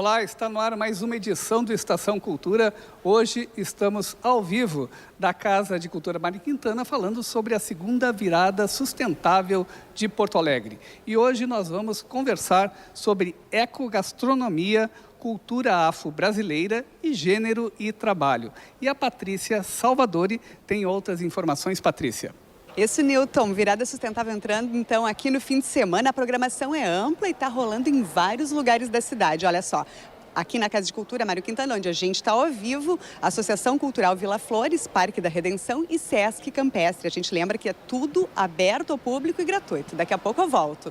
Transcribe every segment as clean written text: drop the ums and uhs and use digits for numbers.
Olá, está no ar mais uma edição do Estação Cultura. Hoje estamos ao vivo da Casa de Cultura Mário Quintana falando sobre a segunda virada sustentável de Porto Alegre. E hoje nós vamos conversar sobre ecogastronomia, cultura afro-brasileira e gênero e trabalho. E a Patrícia Salvadori tem outras informações. Patrícia. Isso, Newton. Virada sustentável entrando, então, aqui no fim de semana. A programação é ampla e está rolando em vários lugares da cidade. Olha só, aqui na Casa de Cultura Mário Quintana, onde a gente está ao vivo, Associação Cultural Vila Flores, Parque da Redenção e Sesc Campestre. A gente lembra que é tudo aberto ao público e gratuito. Daqui a pouco eu volto.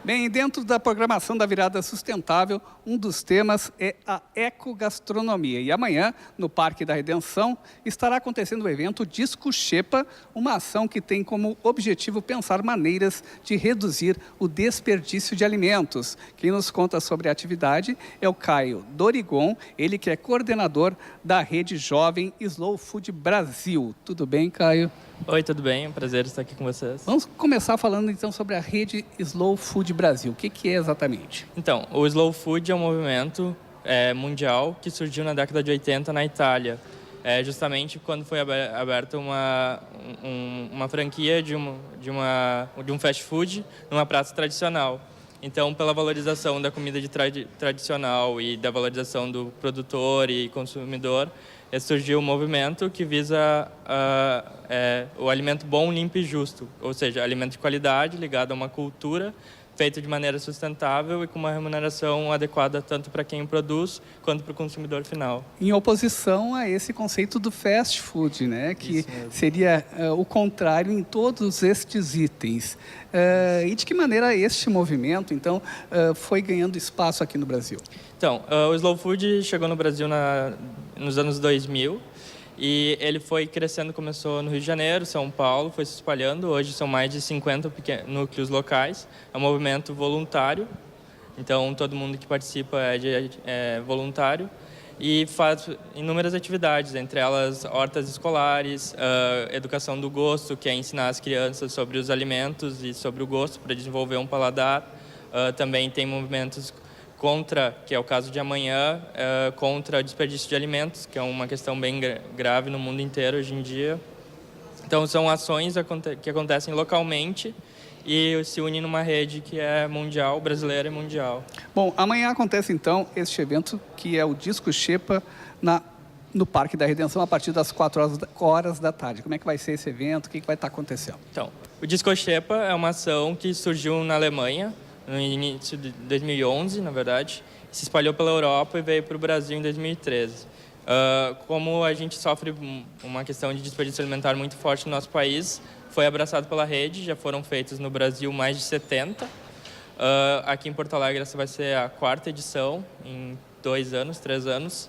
Bem, dentro da programação da Virada Sustentável, um dos temas é a ecogastronomia. E amanhã, no Parque da Redenção, estará acontecendo o evento Disco Xepa, uma ação que tem como objetivo pensar maneiras de reduzir o desperdício de alimentos. Quem nos conta sobre a atividade é o Caio Dorigon, ele que é coordenador da Rede Jovem Slow Food Brasil. Tudo bem, Caio? Oi, tudo bem? É um prazer estar aqui com vocês. Vamos começar falando então sobre a Rede Slow Food Brasil. O que é exatamente? Então, o Slow Food é um movimento mundial que surgiu na década de 80 na Itália. Justamente quando foi aberta uma franquia de um fast food numa praça tradicional. Então, pela valorização da comida tradicional e da valorização do produtor e consumidor, surgiu um movimento que visa o alimento bom, limpo e justo, ou seja, alimento de qualidade ligado a uma cultura feito de maneira sustentável e com uma remuneração adequada tanto para quem produz quanto para o consumidor final. Em oposição a esse conceito do fast food, né? Que seria o contrário em todos estes itens. E de que maneira este movimento, então, foi ganhando espaço aqui no Brasil? Então, o Slow Food chegou no Brasil nos anos 2000 e ele foi crescendo, começou no Rio de Janeiro, São Paulo, foi se espalhando. Hoje são mais de 50 núcleos locais. É um movimento voluntário, então todo mundo que participa é voluntário e faz inúmeras atividades, entre elas hortas escolares, educação do gosto, que é ensinar as crianças sobre os alimentos e sobre o gosto para desenvolver um paladar. Também tem movimentos contra, que é o caso de amanhã, contra o desperdício de alimentos, que é uma questão bem grave no mundo inteiro hoje em dia. Então, são ações que acontecem localmente e se unem numa rede que é mundial, brasileira e mundial. Bom, amanhã acontece, então, este evento, que é o Disco Xepa, no Parque da Redenção, a partir das 4 horas da tarde. Como é que vai ser esse evento? O que vai estar acontecendo? Então, o Disco Xepa é uma ação que surgiu na Alemanha, no início de 2011, na verdade, se espalhou pela Europa e veio para o Brasil em 2013. Como a gente sofre uma questão de desperdício alimentar muito forte no nosso país, foi abraçado pela rede, já foram feitos no Brasil mais de 70. Aqui em Porto Alegre essa vai ser a 4ª edição, em 3 anos.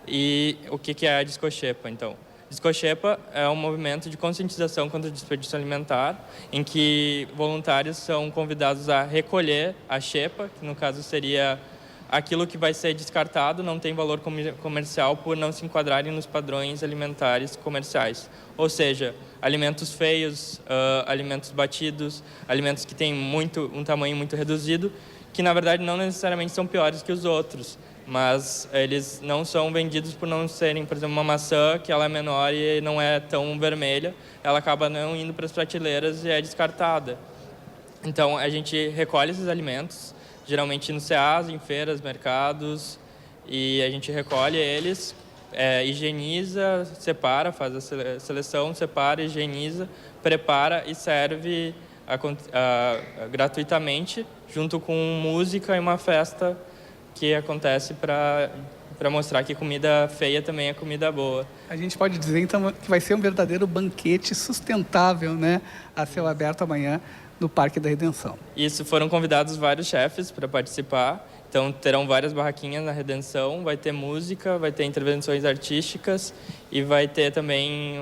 E o que é a Disco Xepa, então? Disco Xepa é um movimento de conscientização contra o desperdício alimentar, em que voluntários são convidados a recolher a xepa, que no caso seria aquilo que vai ser descartado, não tem valor comercial por não se enquadrarem nos padrões alimentares comerciais. Ou seja, alimentos feios, alimentos batidos, alimentos que têm um tamanho muito reduzido, que na verdade não necessariamente são piores que os outros, mas eles não são vendidos por não serem, por exemplo, uma maçã que ela é menor e não é tão vermelha, ela acaba não indo para as prateleiras e é descartada. Então, a gente recolhe esses alimentos, geralmente no CEAS, em feiras, mercados, e a gente recolhe eles, higieniza, separa, faz a seleção, separa, higieniza, prepara e serve gratuitamente, junto com música e uma festa que acontece para mostrar que comida feia também é comida boa. A gente pode dizer, então, que vai ser um verdadeiro banquete sustentável, né, a céu aberto amanhã no Parque da Redenção. Isso, foram convidados vários chefes para participar, então terão várias barraquinhas na Redenção, vai ter música, vai ter intervenções artísticas e vai ter também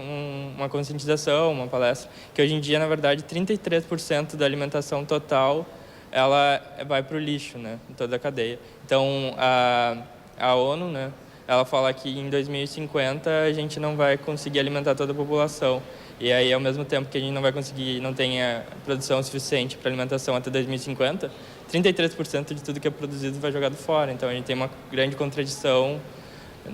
uma conscientização, uma palestra, que hoje em dia, na verdade, 33% da alimentação total ela vai para o lixo, né, em toda a cadeia. Então, a ONU, né, ela fala que em 2050 a gente não vai conseguir alimentar toda a população. E aí, ao mesmo tempo que a gente não vai conseguir, não tem a produção suficiente para alimentação até 2050, 33% de tudo que é produzido vai jogado fora. Então, a gente tem uma grande contradição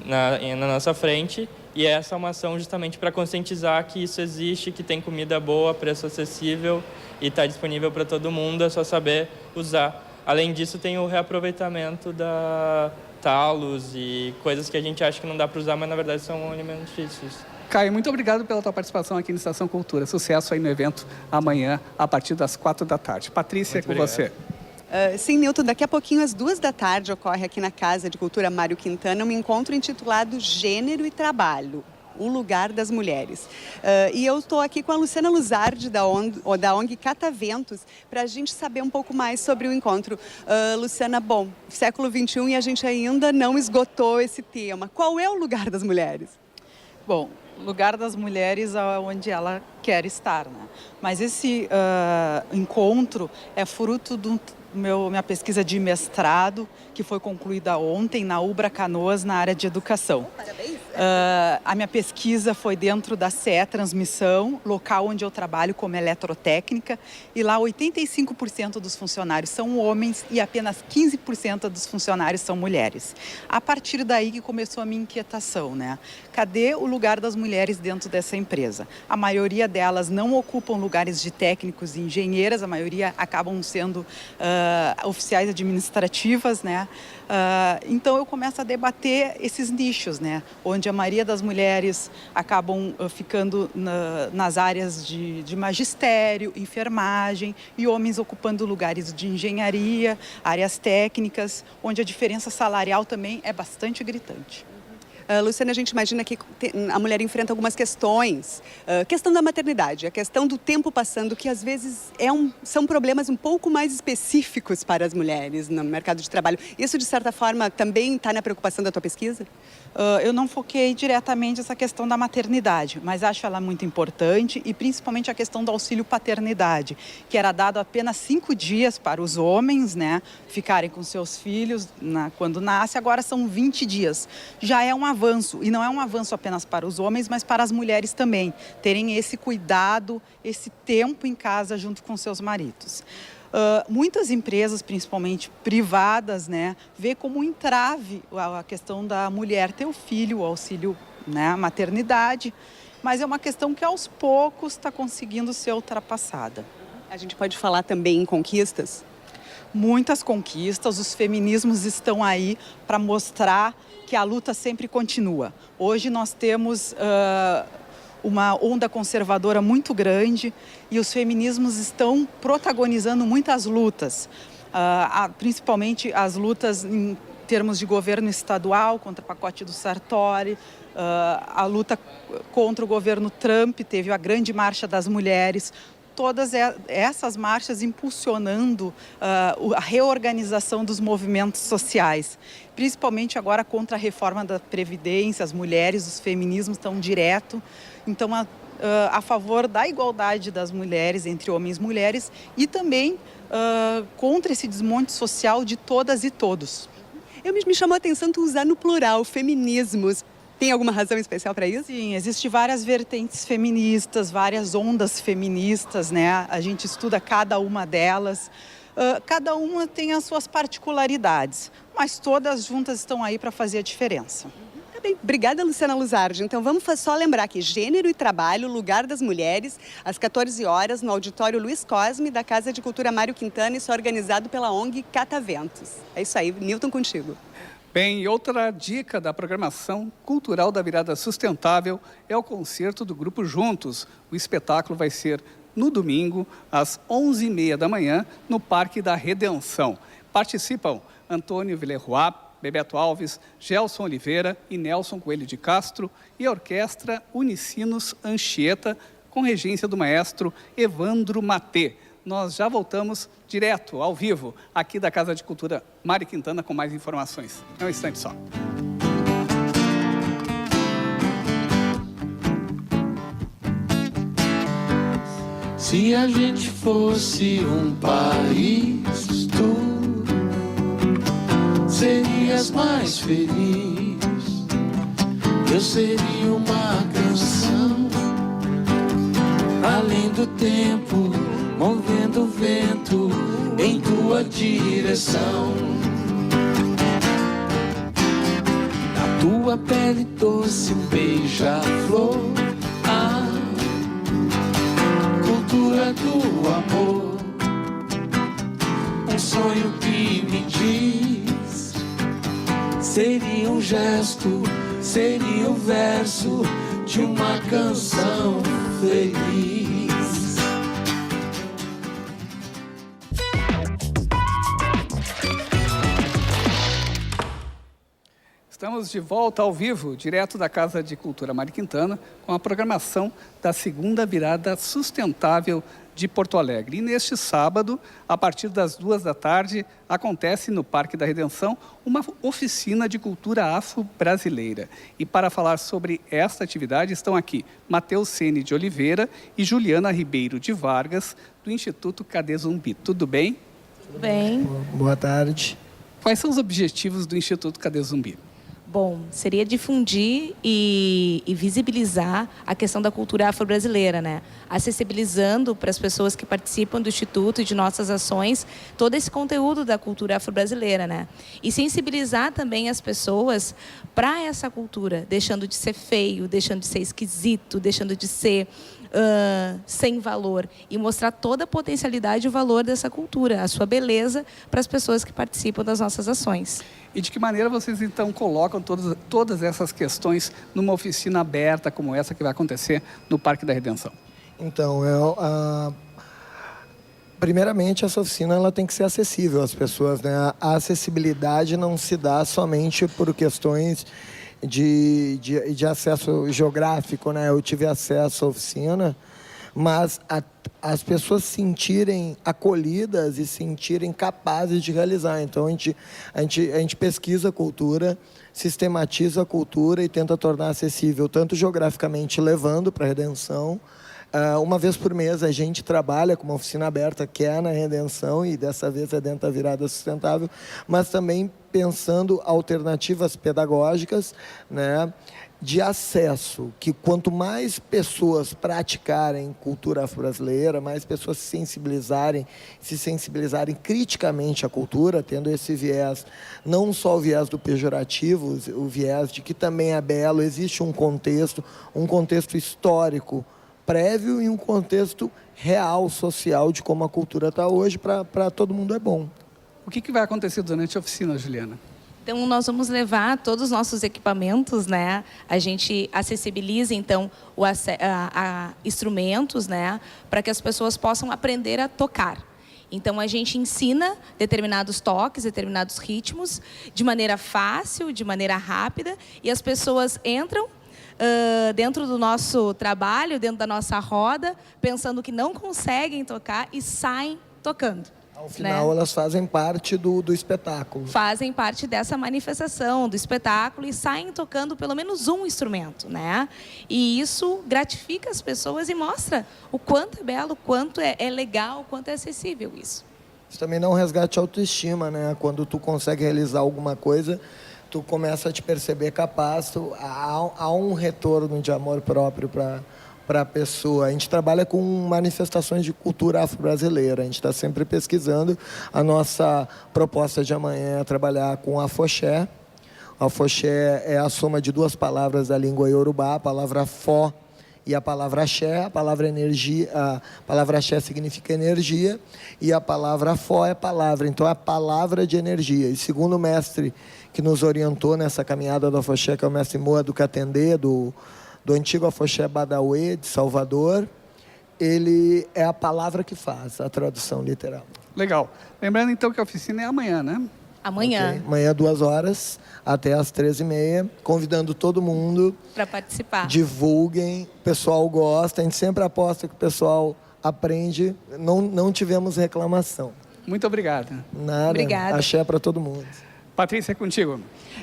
na nossa frente. E essa é uma ação justamente para conscientizar que isso existe, que tem comida boa, preço acessível e está disponível para todo mundo, é só saber usar. Além disso, tem o reaproveitamento da talos e coisas que a gente acha que não dá para usar, mas na verdade são alimentícios. Caio, muito obrigado pela tua participação aqui no Estação Cultura. Sucesso aí no evento amanhã, a partir das 4 da tarde. Patrícia, com você. Sim, Nilton, daqui a pouquinho, às 2 da tarde, ocorre aqui na Casa de Cultura Mário Quintana um encontro intitulado Gênero e Trabalho, o lugar das mulheres. E eu estou aqui com a Luciana Luzardi, da ONG Cataventos, para a gente saber um pouco mais sobre o encontro. Luciana, bom, século XXI e a gente ainda não esgotou esse tema. Qual é o lugar das mulheres? Bom, lugar das mulheres é onde ela quer estar, né? Mas esse encontro é fruto de minha pesquisa de mestrado, que foi concluída ontem na UBRA Canoas, na área de educação. Parabéns! A minha pesquisa foi dentro da CE Transmissão, local onde eu trabalho como eletrotécnica, e lá 85% dos funcionários são homens e apenas 15% dos funcionários são mulheres. A partir daí que começou a minha inquietação, né? Cadê o lugar das mulheres dentro dessa empresa? A maioria delas não ocupam lugares de técnicos e engenheiras, a maioria acabam sendo oficiais administrativas, né? Então eu começo a debater esses nichos, né? Onde a maioria das mulheres acabam ficando nas áreas de magistério, enfermagem, e homens ocupando lugares de engenharia, áreas técnicas, onde a diferença salarial também é bastante gritante. Luciana, a gente imagina que a mulher enfrenta algumas questões, questão da maternidade, a questão do tempo passando, que às vezes são problemas um pouco mais específicos para as mulheres no mercado de trabalho. Isso, de certa forma, também está na preocupação da tua pesquisa? Eu não foquei diretamente essa questão da maternidade, mas acho ela muito importante, e principalmente a questão do auxílio paternidade, que era dado apenas 5 dias para os homens, né, ficarem com seus filhos quando nasce, agora são 20 dias. Já é um avanço, e não é um avanço apenas para os homens, mas para as mulheres também, terem esse cuidado, esse tempo em casa junto com seus maridos. Muitas empresas, principalmente privadas, né, vê como um entrave a questão da mulher ter o filho, o auxílio, né, maternidade, mas é uma questão que aos poucos está conseguindo ser ultrapassada. A gente pode falar também em conquistas? Muitas conquistas, os feminismos estão aí para mostrar que a luta sempre continua. Hoje nós temos uma onda conservadora muito grande e os feminismos estão protagonizando muitas lutas, principalmente as lutas em termos de governo estadual, contra o pacote do Sartori, a luta contra o governo Trump, teve a grande marcha das mulheres. Todas essas marchas impulsionando a reorganização dos movimentos sociais, principalmente agora contra a reforma da Previdência, as mulheres, os feminismos estão direto, então a favor da igualdade das mulheres entre homens e mulheres e também contra esse desmonte social de todas e todos. Me chamou a atenção tu usar no plural, feminismos. Tem alguma razão especial para isso? Sim, existem várias vertentes feministas, várias ondas feministas, né? A gente estuda cada uma delas. Cada uma tem as suas particularidades, mas todas juntas estão aí para fazer a diferença. Tá bem. Obrigada, Luciana Luzardi. Então vamos só lembrar que Gênero e Trabalho, Lugar das Mulheres, às 14 horas, no auditório Luiz Cosme, da Casa de Cultura Mário Quintana, isso é organizado pela ONG Cataventos. É isso aí, Nilton, contigo. Bem, e outra dica da programação cultural da Virada Sustentável é o concerto do Grupo Juntos. O espetáculo vai ser no domingo, às 11h30 da manhã, no Parque da Redenção. Participam Antônio Villeroy, Bebeto Alves, Gelson Oliveira e Nelson Coelho de Castro e a Orquestra Unicinos Anchieta, com regência do maestro Evandro Matê. Nós já voltamos direto, ao vivo, aqui da Casa de Cultura Mário Quintana com mais informações. É um instante só. Se a gente fosse um país, tu serias mais feliz. eu seria uma canção. Além do tempo, movendo o vento em tua direção. Na tua pele doce um beija-flor, a cultura do amor. Um sonho que me diz, seria um gesto, seria o verso de uma canção feliz. Estamos de volta ao vivo, direto da Casa de Cultura Mário Quintana, com a programação da segunda virada sustentável de Porto Alegre. E neste sábado, a partir das 14h, acontece no Parque da Redenção uma oficina de cultura afro-brasileira. E para falar sobre esta atividade estão aqui Matheus Ceni de Oliveira e Juliana Ribeiro de Vargas, do Instituto Cadê Zumbi. Tudo bem? Tudo bem. Boa tarde. Quais são os objetivos do Instituto Cadê Zumbi? Bom, seria difundir e visibilizar a questão da cultura afro-brasileira, né? Acessibilizando para as pessoas que participam do Instituto e de nossas ações todo esse conteúdo da cultura afro-brasileira, né? E sensibilizar também as pessoas para essa cultura, deixando de ser feio, deixando de ser esquisito, deixando de ser sem valor, e mostrar toda a potencialidade e o valor dessa cultura, a sua beleza, para as pessoas que participam das nossas ações. E de que maneira vocês, então, colocam todas essas questões numa oficina aberta como essa que vai acontecer no Parque da Redenção? Então, primeiramente, essa oficina ela tem que ser acessível às pessoas, né? A acessibilidade não se dá somente por questões de acesso geográfico, né? Eu tive acesso à oficina, mas as pessoas se sentirem acolhidas e se sentirem capazes de realizar. Então, a gente pesquisa a cultura, sistematiza a cultura e tenta tornar acessível, tanto geograficamente, levando para a Redenção. Uma vez por mês a gente trabalha com uma oficina aberta que é na Redenção, e dessa vez é dentro da Virada Sustentável, mas também pensando alternativas pedagógicas, né, de acesso, que quanto mais pessoas praticarem cultura afro-brasileira, mais pessoas se sensibilizarem criticamente à cultura, tendo esse viés, não só o viés do pejorativo, o viés de que também é belo, existe um contexto histórico prévio e um contexto real, social, de como a cultura está hoje, para todo mundo é bom. O que vai acontecer durante a oficina, Juliana? Então, nós vamos levar todos os nossos equipamentos, né? A gente acessibiliza, então, a instrumentos, né? Para que as pessoas possam aprender a tocar. Então, a gente ensina determinados toques, determinados ritmos, de maneira fácil, de maneira rápida, e as pessoas entram dentro do nosso trabalho, dentro da nossa roda, pensando que não conseguem tocar e saem tocando. Ao final, elas fazem parte do espetáculo. Fazem parte dessa manifestação, do espetáculo, e saem tocando pelo menos um instrumento, né? E isso gratifica as pessoas e mostra o quanto é belo, o quanto é legal, o quanto é acessível isso. Isso também dá um resgate à autoestima, né? Quando tu consegue realizar alguma coisa, tu começa a te perceber capaz, há um retorno de amor próprio para a pessoa. A gente trabalha com manifestações de cultura afro-brasileira, a gente está sempre pesquisando. A nossa proposta de amanhã é trabalhar com afoxé. O afoxé é a soma de duas palavras da língua iorubá, a palavra fó e a palavra axé. A palavra energia, a palavra axé significa energia e a palavra fó é palavra, então é a palavra de energia. E segundo o mestre que nos orientou nessa caminhada do afoxé, que é o mestre Moa do Catendê, do antigo afoxé Badauê, de Salvador, ele é a palavra que faz, a tradução literal. Legal. Lembrando, então, que a oficina é amanhã, né? Amanhã. Okay. Amanhã, 2h, até às 13h30, convidando todo mundo para participar. Divulguem, o pessoal gosta, a gente sempre aposta que o pessoal aprende, não tivemos reclamação. Muito obrigado. Nada. Obrigada. Axé para todo mundo. Patrícia, é contigo.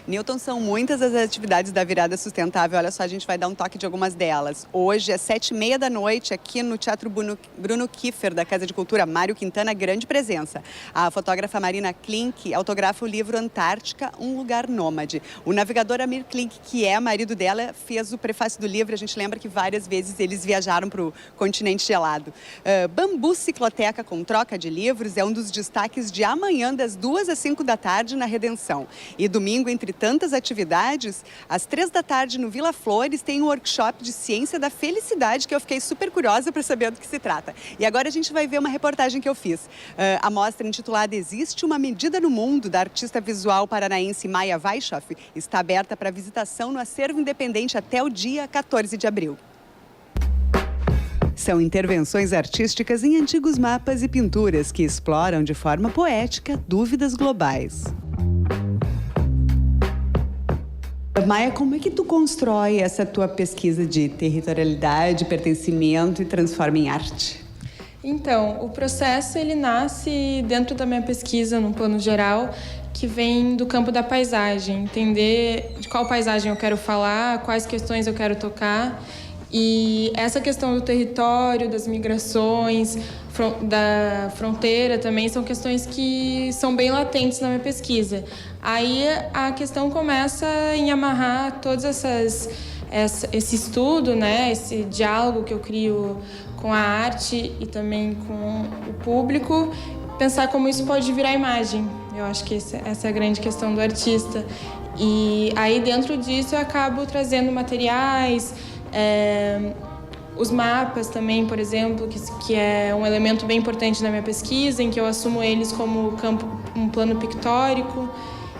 Newton, são muitas as atividades da Virada Sustentável. Olha só, a gente vai dar um toque de algumas delas. Hoje, às 7h30 da noite, aqui no Teatro Bruno Kiefer, da Casa de Cultura Mário Quintana, grande presença. A fotógrafa Marina Klink autografa o livro Antártica, um lugar nômade. O navegador Amir Klink, que é marido dela, fez o prefácio do livro. A gente lembra que várias vezes eles viajaram para o continente gelado. Bambu Cicloteca com troca de livros é um dos destaques de amanhã, das 2 às 5 da tarde, na Redenção. E domingo, entre tantas atividades, às 3 da tarde no Vila Flores tem um workshop de ciência da felicidade que eu fiquei super curiosa para saber do que se trata. E agora a gente vai ver uma reportagem que eu fiz. A mostra intitulada Existe uma Medida no Mundo, da artista visual paranaense Maia Weishoff, está aberta para visitação no Acervo Independente até o dia 14 de abril. São intervenções artísticas em antigos mapas e pinturas que exploram de forma poética dúvidas globais. Maia, como é que tu constrói essa tua pesquisa de territorialidade, pertencimento e transforma em arte? Então, o processo ele nasce dentro da minha pesquisa, no plano geral, que vem do campo da paisagem, entender de qual paisagem eu quero falar, quais questões eu quero tocar. E essa questão do território, das migrações, da fronteira também são questões que são bem latentes na minha pesquisa. Aí a questão começa em amarrar todos esse estudo, né, esse diálogo que eu crio com a arte e também com o público, pensar como isso pode virar imagem. Eu acho que essa é a grande questão do artista. E aí dentro disso eu acabo trazendo materiais, os mapas também, por exemplo, que é um elemento bem importante na minha pesquisa, em que eu assumo eles como um plano pictórico,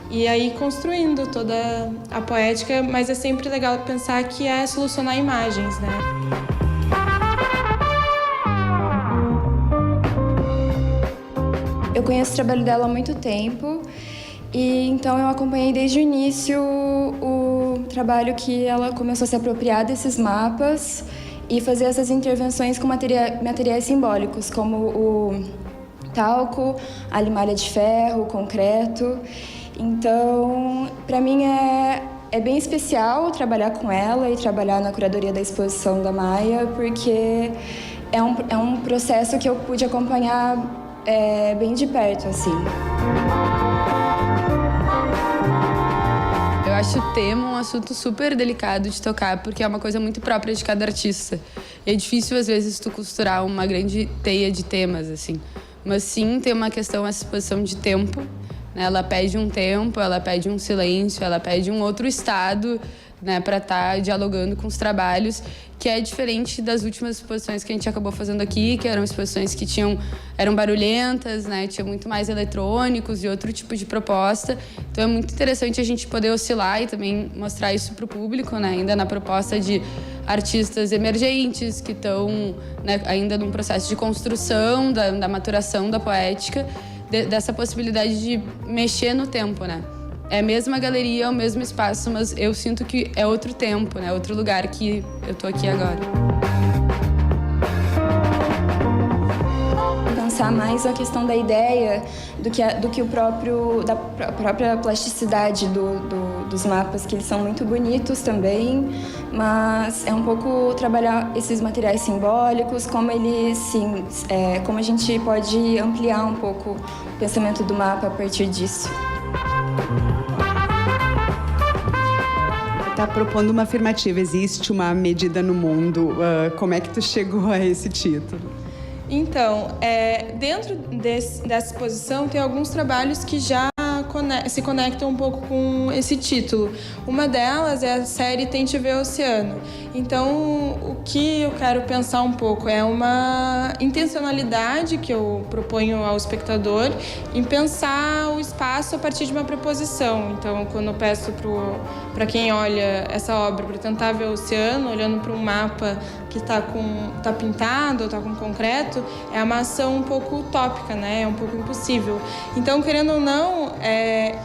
e aí construindo toda a poética, mas é sempre legal pensar que é solucionar imagens, né? Eu conheço o trabalho dela há muito tempo, e então eu acompanhei desde o início o trabalho que ela começou a se apropriar desses mapas e fazer essas intervenções com materiais simbólicos, como o talco, a limalha de ferro, o concreto. Então, para mim é bem especial trabalhar com ela e trabalhar na curadoria da exposição da Maia, porque é um processo que eu pude acompanhar bem de perto, assim. Eu acho o tema um assunto super delicado de tocar, porque é uma coisa muito própria de cada artista. E é difícil, às vezes, tu costurar uma grande teia de temas, assim. Mas sim, tem uma questão, essa exposição de tempo, né? Ela pede um tempo, ela pede um silêncio, ela pede um outro estado, né, para estar dialogando com os trabalhos, que é diferente das últimas exposições que a gente acabou fazendo aqui, que eram exposições que eram barulhentas, né, tinha muito mais eletrônicos e outro tipo de proposta. Então é muito interessante a gente poder oscilar e também mostrar isso para o público, né, ainda na proposta de artistas emergentes que estão, né, ainda num processo de construção da maturação da poética, dessa possibilidade de mexer no tempo, né. É a mesma galeria, é o mesmo espaço, mas eu sinto que é outro tempo, né? Outro lugar que eu tô aqui agora. Pensar mais a questão da ideia do que da própria plasticidade dos mapas, que eles são muito bonitos também, mas é um pouco trabalhar esses materiais simbólicos, como a gente pode ampliar um pouco o pensamento do mapa a partir disso. Está propondo uma afirmativa, existe uma medida no mundo. Como é que tu chegou a esse título? Então, dentro dessa exposição tem alguns trabalhos que já se conectam um pouco com esse título. Uma delas é a série Tente Ver o Oceano. Então, o que eu quero pensar um pouco é uma intencionalidade que eu proponho ao espectador em pensar o espaço a partir de uma preposição. Então, quando eu peço para quem olha essa obra para tentar ver o oceano, olhando para um mapa que está pintado ou está com concreto, é uma ação um pouco utópica, né? É um pouco impossível. Então, querendo ou não,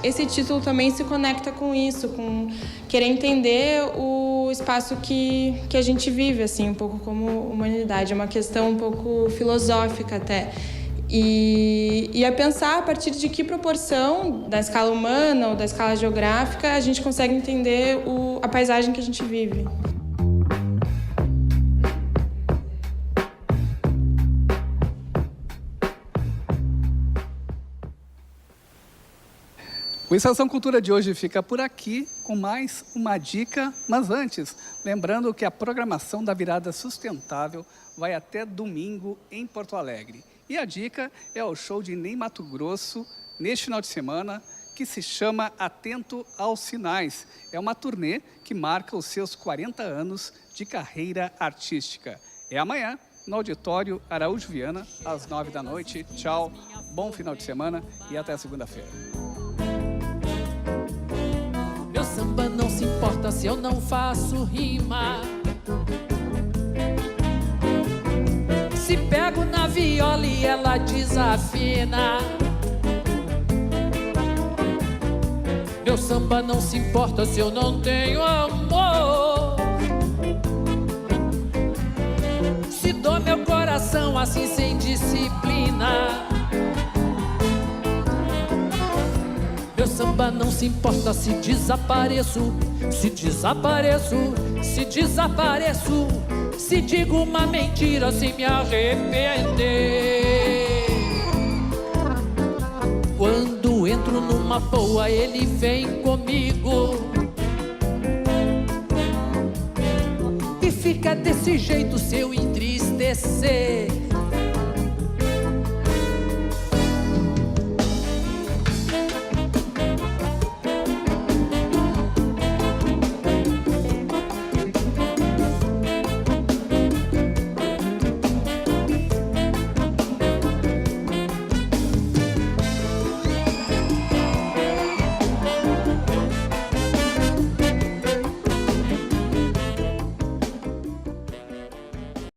esse título também se conecta com isso, com querer entender o espaço que a gente vive, assim, um pouco como humanidade. É uma questão um pouco filosófica até. E é pensar a partir de que proporção da escala humana ou da escala geográfica a gente consegue entender a paisagem que a gente vive. O Estação Cultura de hoje fica por aqui com mais uma dica, mas antes, lembrando que a programação da Virada Sustentável vai até domingo em Porto Alegre. E a dica é o show de Ney Matogrosso neste final de semana, que se chama Atento aos Sinais. É uma turnê que marca os seus 40 anos de carreira artística. É amanhã, no Auditório Araújo Viana, às 9 da noite. Tchau, bom final de semana e até segunda-feira. Meu samba não se importa se eu não faço rima. Se pego na viola e ela desafina. Meu samba não se importa se eu não tenho amor. Se dou meu coração assim sem disciplina. Meu samba não se importa se desapareço. Se desapareço, se desapareço. Se digo uma mentira sem me arrepender. Quando entro numa boa, ele vem comigo. E fica desse jeito se eu entristecer.